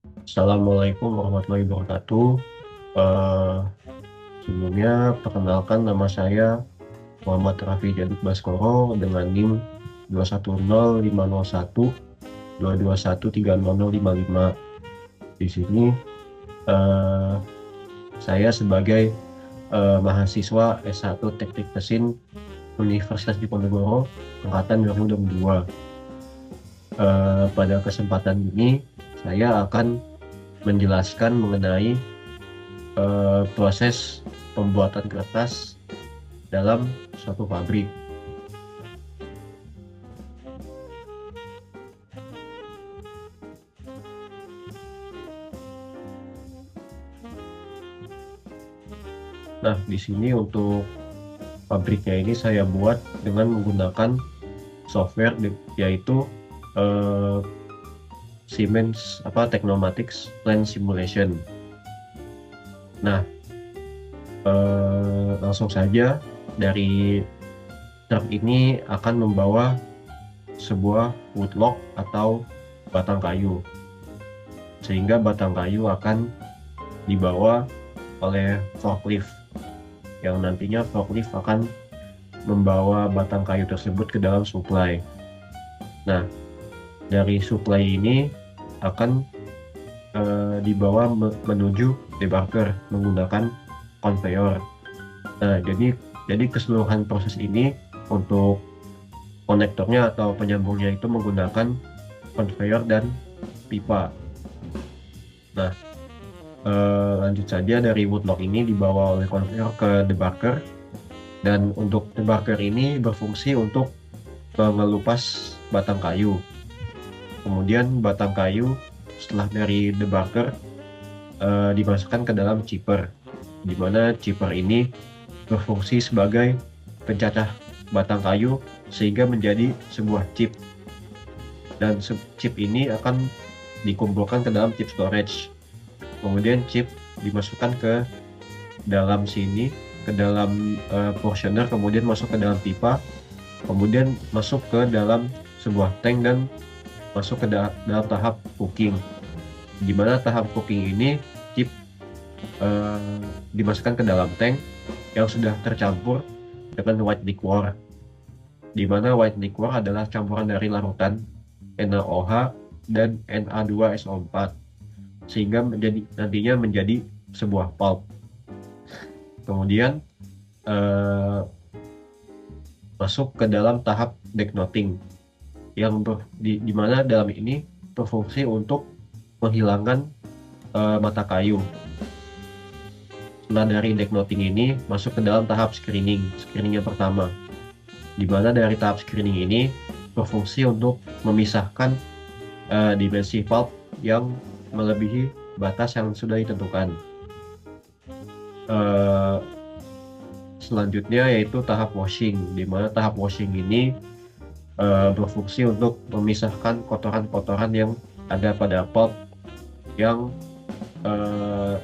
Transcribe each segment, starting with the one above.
Assalamualaikum warahmatullahi wabarakatuh. Eh, Sebelumnya perkenalkan nama saya Muhammad Rafi Jadid Baskoro dengan NIM 210501 221300055. Di sini eh, saya sebagai mahasiswa S1 Teknik Mesin Universitas Diponegoro angkatan 2022. Pada kesempatan ini saya akan menjelaskan mengenai proses pembuatan kertas dalam suatu pabrik. Nah, di sini untuk pabriknya ini saya buat dengan menggunakan software yaitu eh, Siemens Technomatics Plant Simulation. Nah, langsung saja dari truk ini akan membawa sebuah woodlock atau batang kayu, sehingga batang kayu akan dibawa oleh forklift, yang nantinya forklift akan membawa batang kayu tersebut ke dalam supply. Nah, dari supply ini akan dibawa menuju debarker menggunakan conveyor. Nah, jadi keseluruhan proses ini untuk konektornya atau penyambungnya itu menggunakan conveyor dan pipa. Nah, lanjut saja dari woodlock ini dibawa oleh conveyor ke debarker, dan untuk debarker ini berfungsi untuk mengelupas batang kayu. Kemudian batang kayu setelah dari debarker dimasukkan ke dalam chipper, di mana chipper ini berfungsi sebagai pencacah batang kayu sehingga menjadi sebuah chip, dan chip ini akan dikumpulkan ke dalam chip storage. Kemudian chip dimasukkan ke dalam sini, ke dalam portioner, kemudian masuk ke dalam pipa, kemudian masuk ke dalam sebuah tank dan masuk ke dalam tahap cooking. Di mana tahap cooking ini chip eh, dimasukkan ke dalam tank yang sudah tercampur dengan white liquor, di mana white liquor adalah campuran dari larutan NaOH dan Na2SO4, sehingga nantinya menjadi sebuah pulp. Kemudian eh, masuk ke dalam tahap decknoting, yang di mana dalam ini berfungsi untuk menghilangkan mata kayu. Setelah dari decknoting ini masuk ke dalam tahap screening yang pertama, di mana dari tahap screening ini berfungsi untuk memisahkan dimensi pulp yang melebihi batas yang sudah ditentukan. Eh, Selanjutnya yaitu tahap washing, di mana tahap washing ini berfungsi untuk memisahkan kotoran-kotoran yang ada pada pulp, yang eh,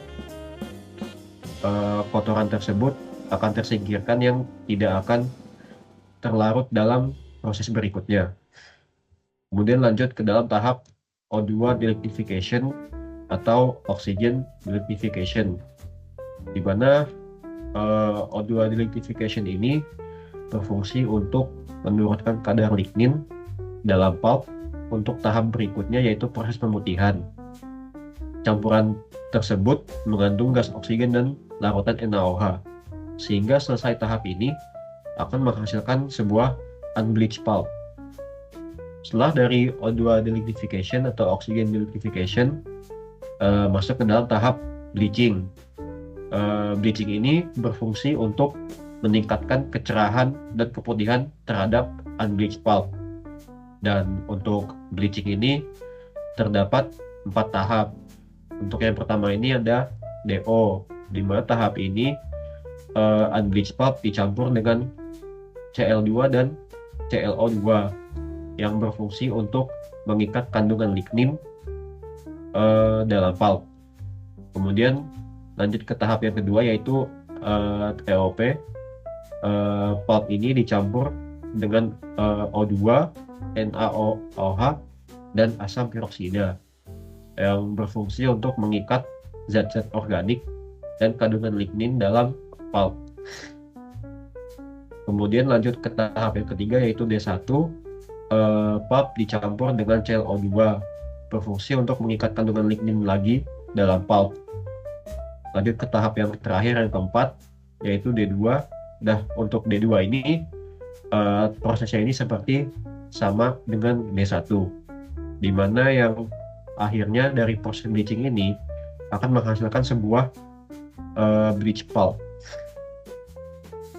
kotoran tersebut akan tersingkirkan, yang tidak akan terlarut dalam proses berikutnya. Kemudian lanjut ke dalam tahap O2 delignification atau oxygen delignification, di mana O2 delignification ini berfungsi untuk menurunkan kadar lignin dalam pulp untuk tahap berikutnya, yaitu proses pemutihan. Campuran tersebut mengandung gas oksigen dan larutan NaOH, sehingga selesai tahap ini akan menghasilkan sebuah unbleached pulp. Setelah dari O2 delignification atau oxygen delignification, masuk ke dalam tahap bleaching. Bleaching ini berfungsi untuk meningkatkan kecerahan dan keputihan terhadap unbleached pulp. Dan untuk bleaching ini terdapat 4 tahap. Untuk yang pertama ini ada DO, di mana tahap ini unbleached pulp dicampur dengan Cl2 dan ClO2 yang berfungsi untuk mengikat kandungan lignin dalam pulp. Kemudian lanjut ke tahap yang kedua, yaitu TOP. Pulp ini dicampur dengan O2, NaOH, dan asam piroksida. yang berfungsi untuk mengikat zat-zat organik dan kandungan lignin dalam pulp. Kemudian lanjut ke tahap yang ketiga yaitu D1, pulp dicampur dengan ClO2 berfungsi untuk mengikat kandungan lignin lagi dalam pulp. Lanjut ke tahap yang terakhir yang keempat yaitu D2. Nah, untuk D2 ini prosesnya ini seperti sama dengan D1, di mana yang akhirnya dari proses bleaching ini akan menghasilkan sebuah bleach pulp.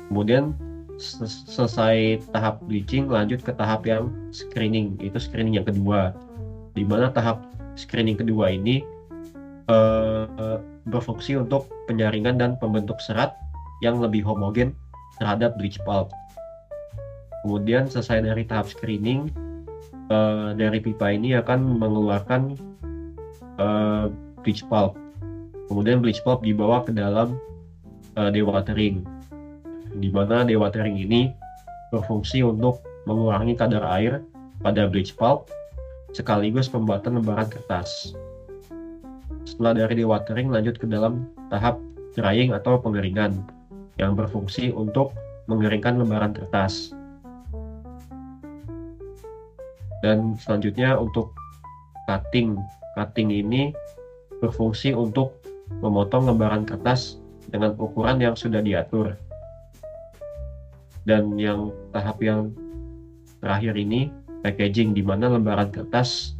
Kemudian selesai tahap bleaching, lanjut ke tahap yang screening, itu screening yang kedua, di mana tahap screening kedua ini berfungsi untuk penyaringan dan pembentuk serat yang lebih homogen terhadap bleach pulp. Kemudian selesai dari tahap screening, dari pipa ini akan mengeluarkan bleach pulp. Kemudian bleach pulp dibawa ke dalam dewatering, di mana dewatering ini berfungsi untuk mengurangi kadar air pada bleach pulp sekaligus pembuatan lembaran kertas. Setelah dari dewatering, lanjut ke dalam tahap drying atau pengeringan yang berfungsi untuk mengeringkan lembaran kertas. Dan selanjutnya untuk cutting. Cutting ini berfungsi untuk memotong lembaran kertas dengan ukuran yang sudah diatur. Dan yang tahap yang terakhir ini packaging, di mana lembaran kertas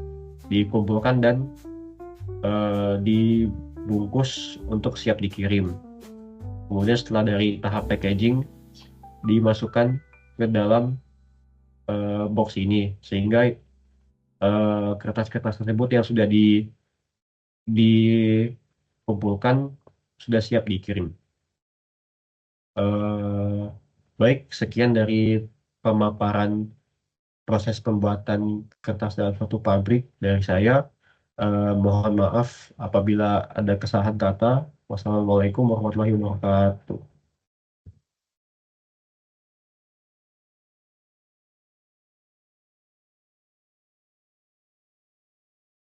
dikumpulkan dan dibungkus untuk siap dikirim. Kemudian setelah dari tahap packaging dimasukkan ke dalam box ini, sehingga kertas-kertas tersebut yang sudah dikumpulkan sudah siap dikirim. Baik, sekian dari pemaparan proses pembuatan kertas dalam suatu pabrik dari saya. Mohon maaf apabila ada kesalahan kata. Wassalamualaikum warahmatullahi wabarakatuh.